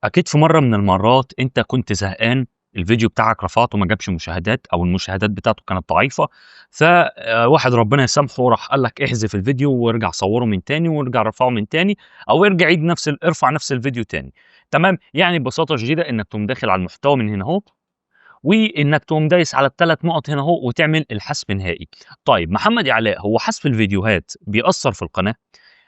أكيد في مرة من المرات أنت كنت زهقان، الفيديو بتاعك رفعته ما جابش مشاهدات أو المشاهدات بتاعته كانت ضعيفة، فواحد ربنا يسامحه راح قال لك احذف الفيديو وارجع صوره من تاني وارجع رفعه من تاني، أو ارجع عيد ارفع نفس الفيديو تاني. تمام؟ يعني ببساطة شديدة إنك تقوم داخل على المحتوى من هنا أهو، وإنك تقوم دايس على ال3 نقط هنا أهو وتعمل الحذف نهائي. طيب محمد يا علاء، هو حذف الفيديوهات بيأثر في القناة؟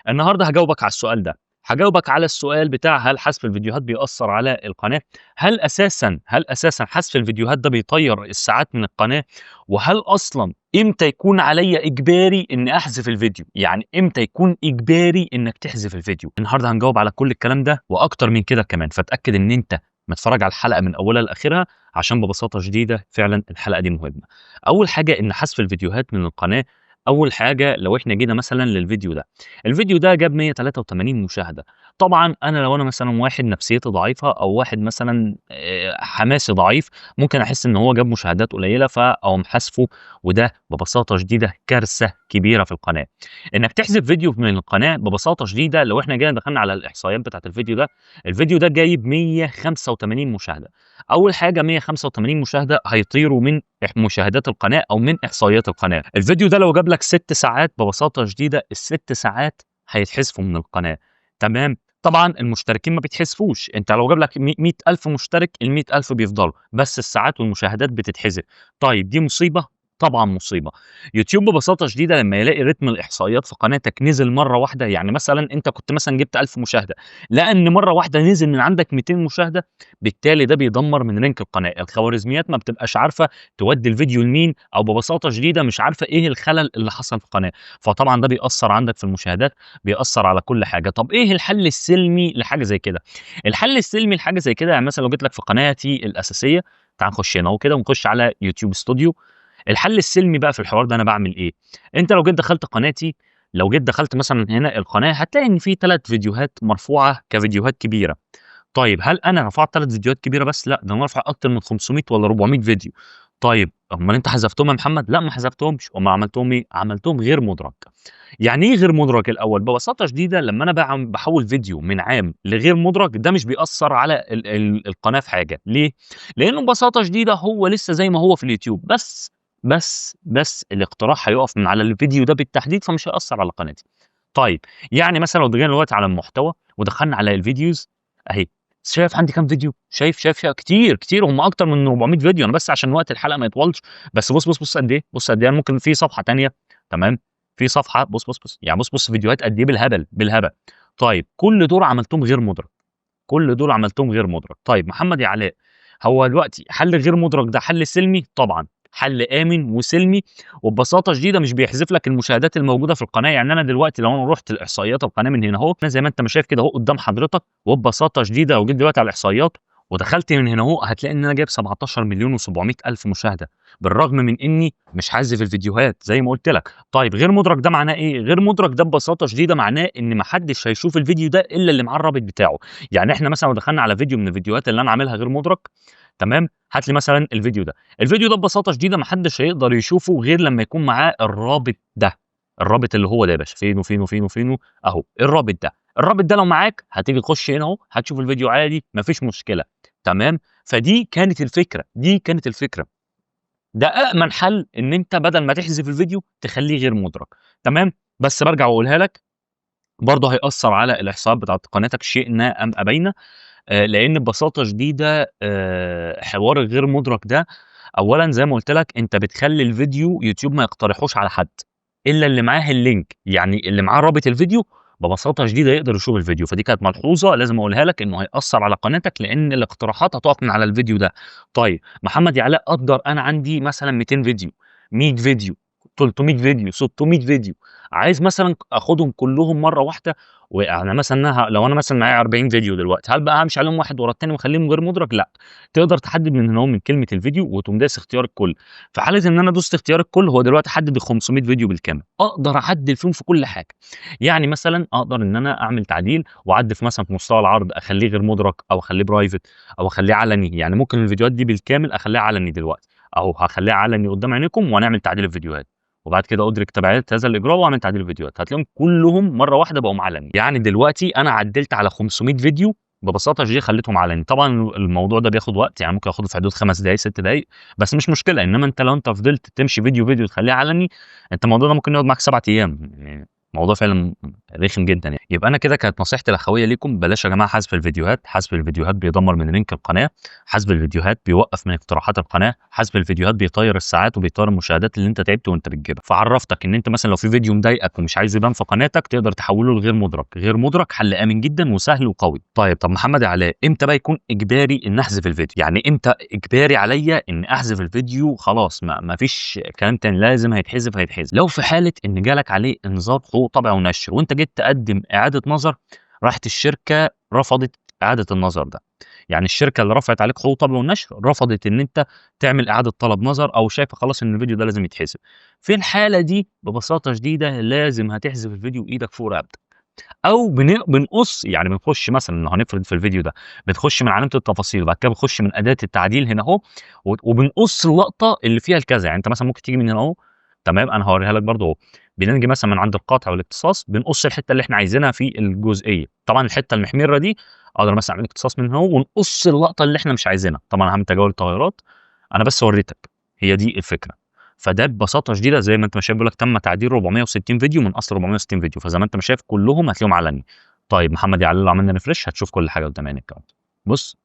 النهارده هاجاوبك على السؤال ده، هاجاوبك على السؤال بتاع هل حذف الفيديوهات بيأثّر على القناة؟ هل أساسًا حذف الفيديوهات ده بيطيّر الساعات من القناة؟ وهل أصلًا إمتى يكون عليَّ إجباري إني أحذف الفيديو؟ يعني إمتى يكون إجباري إنك تحذف الفيديو؟ النهارده هنجاوب على كل الكلام ده وأكتر من كده كمان، فاتأكد إن أنت متفرّج على الحلقة من أولها لآخرها عشان ببساطة شديدة فعلًا الحلقة دي مهمة. أول حاجة إن حذف الفيديوهات من القناة، أول حاجة لو إحنا جينا مثلًا للفيديو ده، الفيديو ده جاب 183 مشاهدة. طبعًا لو أنا مثلًا واحد نفسيتي ضعيفة أو واحد مثلًا حماسي ضعيف، ممكن أحس إن هو جاب مشاهدات قليلة فأقوم حذفه، وده ببساطة شديدة كارثة كبيرة في القناة. إنك تحذف فيديو من القناة ببساطة شديدة لو إحنا جينا دخلنا على الإحصائيات بتاعة الفيديو ده، الفيديو ده جايب 185 مشاهدة. أول حاجة 185 مشاهدة هيطيروا من مشاهدات القناة أو من إحصائيات القناة. الفيديو ده لو جاب لك 6 ساعات ببساطة شديدة ال6 ساعات هيتحذفوا من القناة. تمام؟ طبعًا المشتركين ما بيتحذفوش، أنت لو جاب لك 100,000 مشترك ال100,000 بيفضلوا، بس الساعات والمشاهدات بتتحذف. طيب دي مصيبة؟ طبعًا مصيبة. يوتيوب ببساطة شديدة لمّا يلاقي رتم الإحصائيات في قناتك نزل مرة واحدة، يعني مثلًا أنت كنت مثلًا جبت 1000 مشاهدة، لقى إن مرة واحدة نزل من عندك 200 مشاهدة، بالتالي ده بيدمر من رينك القناة. الخوارزميات ما بتبقاش عارفة تودّي الفيديو لمين، أو ببساطة شديدة مش عارفة إيه الخلل اللي حصل في القناة، فطبعًا ده بيأثّر عندك في المشاهدات، بيأثّر على كل حاجة. طب إيه الحل السلمي لحاجة زي كده؟ الحل السلمي لحاجة زي كده يعني مثلًا لو جيت لك في قناتي الأساسية، تعال نخش هنا أهو كده ونخش على يوتيوب ستوديو. الحل السلمي بقى في الحوار ده أنا باعمل إيه؟ أنت لو جيت دخلت قناتي، لو جيت دخلت مثلًا هنا القناة هتلاقي إن في 3 فيديوهات مرفوعة كفيديوهات كبيرة. طيب هل أنا رفعت 3 فيديوهات كبيرة بس؟ لأ، ده أنا رافع أكتر من 500 والّا 400 فيديو. طيب أُمّال أنت حذفتهم يا محمد؟ لأ ما حذفتهمش، أُمّال عملتهم إيه؟ عملتهم غير مُدرج. يعني إيه غير مُدرج الأول؟ ببساطة شديدة لمّا أنا باحوّل فيديو من عام لغير مُدرج، ده مش بيأثّر على القناة في حاجة. ليه؟ لإنه ببساطة شديدة هو لسه زي ما هو في اليوتيوب، بس الاقتراح هيُقف من على الفيديو ده بالتحديد، فمش هيأثّر على قناتي. طيب يعني مثلًا لو جينا دلوقتي على المحتوى ودخلنا على الفيديوز أهي، شايف عندي كام فيديو؟ شايف كتير، كتير هم أكتر من 400 فيديو، أنا بس عشان وقت الحلقة ما يطولش، بس بُص قد إيه، بُص قد إيه، أنا ممكن في صفحة تانية. تمام، في صفحة بُص، يعني بُص فيديوهات قد إيه بالهبل، بالهبل. طيب كل دول عملتهم غير مُدرج، كل دول عملتهم غير مُدرج. طيب محمد يا علاء، هو دلوقتي حل غير مُدرج ده حل سلمي؟ طبعًا، حل آمن وسلمي، وببساطة شديدة مش بيحذف لك المشاهدات الموجودة في القناة. يعني أنا دلوقتي لو أنا رُحت لإحصائيات القناة من هنا أهو، زي ما أنت ما شايف كده أهو قدّام حضرتك، وببساطة شديدة لو جيت دلوقتي على الإحصائيات ودخلت من هنا أهو، هتلاقي إن أنا جايب 17.700.000 مشاهدة، بالرغم من إني مش حازف الفيديوهات زي ما قُلت لك. طيب غير مُدرج ده معناه إيه؟ غير مُدرج ده ببساطة شديدة معناه إن ما حدش هيشوف الفيديو ده إلا اللي معاه الرابط بتاعه. يعني إحنا مثلًا لو دخلنا على فيديو من الفيديوهات اللي أنا عاملها غير مُدرج، تمام، هات لي مثلًا الفيديو ده. الفيديو ده ببساطة شديدة ما حدش هيقدر يشوفه غير لمّا يكون معاه الرابط ده، الرابط اللي هو ده يا باشا، فينه، أهو الرابط ده. الرابط ده لو معاك هتيجي تخش هنا أهو، هتشوف الفيديو عادي ما فيش مشكلة. تمام، فدي كانت الفكرة، دي كانت الفكرة. ده أأمن حل إن أنت بدل ما تحذف الفيديو تخلّيه غير مُدرج. تمام، بس بارجع واقولها لك، برضه هيأثّر على الإحصاءات بتاعة قناتك شئنا أم أبينا. لإن ببساطة شديدة حوار الغير مُدرك ده، أولًا زي ما قُلت لك أنت بتخلّي الفيديو يوتيوب ما يقترحوش على حد، إلا اللي معاه الlink، يعني اللي معاه رابط الفيديو ببساطة شديدة يقدر يشوف الفيديو. فدي كانت ملحوظة لازم أقولها لك إنه هيأثّر على قناتك، لإن الاقتراحات هتُقف من على الفيديو ده. طيب محمد يا علاء قدّر أنا عندي مثلًا 200 فيديو، 100 فيديو، 300 فيديو، 600 فيديو، عايز مثلًا آخُدهم كلّهم مرّة واحدة، ويعني مثلًا لو أنا مثلًا معايا 40 فيديو دلوقتي، هل بقى هامشي عليهم واحد ورا التاني واخلّيهم غير مُدرج؟ لأ، تقدر تحدد من هنا أهو من كلمة الفيديو وتقوم دايس اختيار الكل. في حالة إن أنا دوست اختيار الكل، هو دلوقتي حدد ال500 فيديو بالكامل، أقدر أعدّل فيهم في كل حاجة. يعني مثلًا أقدر إن أنا أعمل تعديل وأعدّل في مثلًا في مستوى العرض، أخلّيه غير مُدرج أو أخلّيه private أو أخلّيه علني. يعني ممكن الفيديوهات دي بالكامل أخلّيها علني دلوقتي، أهو هاخلّيها علني قدّام عينيكم وهنعمل تعديل الفيديوهات. وبعد كده أدرك تبعات هذا الإجراء وأعمل تعديل الفيديوهات، هتلاقيهم كلّهم مرّة واحدة بقوا علني. يعني دلوقتي أنا عدّلت على 500 فيديو ببساطه دي خليتهم علني. طبعا الموضوع ده بياخد وقت، يعني ممكن ياخده في حدود 5 دقائق 6 دقائق، بس مش مشكله. انما انت لو انت فضلت تمشي فيديو تخليه علني، انت الموضوع ده ممكن يقعد معاك 7 ايام يعني. الموضوع فعلا رخم جدا يعني. يبقى انا كده كانت نصيحتي الاخويه ليكم: بلاش يا جماعه حذف الفيديوهات. حذف الفيديوهات بيدمر من لينك القناه، حذف الفيديوهات بيوقف من اقتراحات القناه، حذف الفيديوهات بيطير الساعات وبيطير المشاهدات اللي انت تعبت وانت بتجيبها. فعرفتك ان انت مثلا لو في فيديو مضايقك ومش عايزه يبان في قناتك، تقدر تحوله لغير مدرك. غير مدرك حل امن جدا وسهل وقوي. طب محمد يا علاء، امتى بقى يكون اجباري ان احذف الفيديو؟ يعني امتى اجباري عليا ان احذف الفيديو؟ خلاص ما فيش كلام تاني، لازم هيتحذف. لو في حاله ان جالك عليه انذار حقوق طبع ونشر، وانت جيت تقدم اعاده نظر، راحت الشركه رفضت اعاده النظر ده. يعني الشركه اللي رفعت عليك حقوق طبع ونشر رفضت ان انت تعمل اعاده طلب نظر، او شايفه خلاص ان الفيديو ده لازم يتحذف. في الحاله دي ببساطه شديده لازم هتحذف الفيديو ايدك فوق رقبتك. او بنقص، يعني بنخش مثلا لو هنفرض في الفيديو ده، بنخش من علامه التفاصيل، وبعد كده بنخش من اداه التعديل هنا اهو، وبنقص اللقطه اللي فيها الكذا. يعني انت مثلا ممكن تيجي من هنا اهو، تمام، انا هوريها لك برضو اهو. بنيجي مثلا من عند القاطع والاقتصاص، بنقص الحته اللي احنا عايزينها في الجزئيه. طبعا الحته المحمره دي اقدر مثلا اعمل اقتصاص من هنا اهو، ونقص اللقطه اللي احنا مش عايزينها. طبعا هعمل تجاوز تغيرات، انا بس وريتك، هي دي الفكره. فده ببساطه شديده زي ما انت ما شايف، بيقول لك تم تعديل 460 فيديو من اصل 460 فيديو. فزي ما انت ما شايف كلهم هتلاقيهم علني. طيب محمد يعلل، لو عملنا ريفرش هتشوف كل حاجه قدام عينك اهو. بص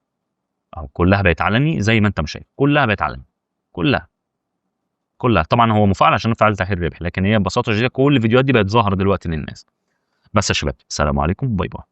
اهو، كلها بقت علني زي ما انت ما شايف، كلها بقت علني، كلها كلها. طبعا هو مفعل عشان نفعل تحرير الربح، لكن هي ببساطه شديده كل الفيديوهات دي بقت ظاهره دلوقتي للناس. بس يا شباب، السلام عليكم، باي باي.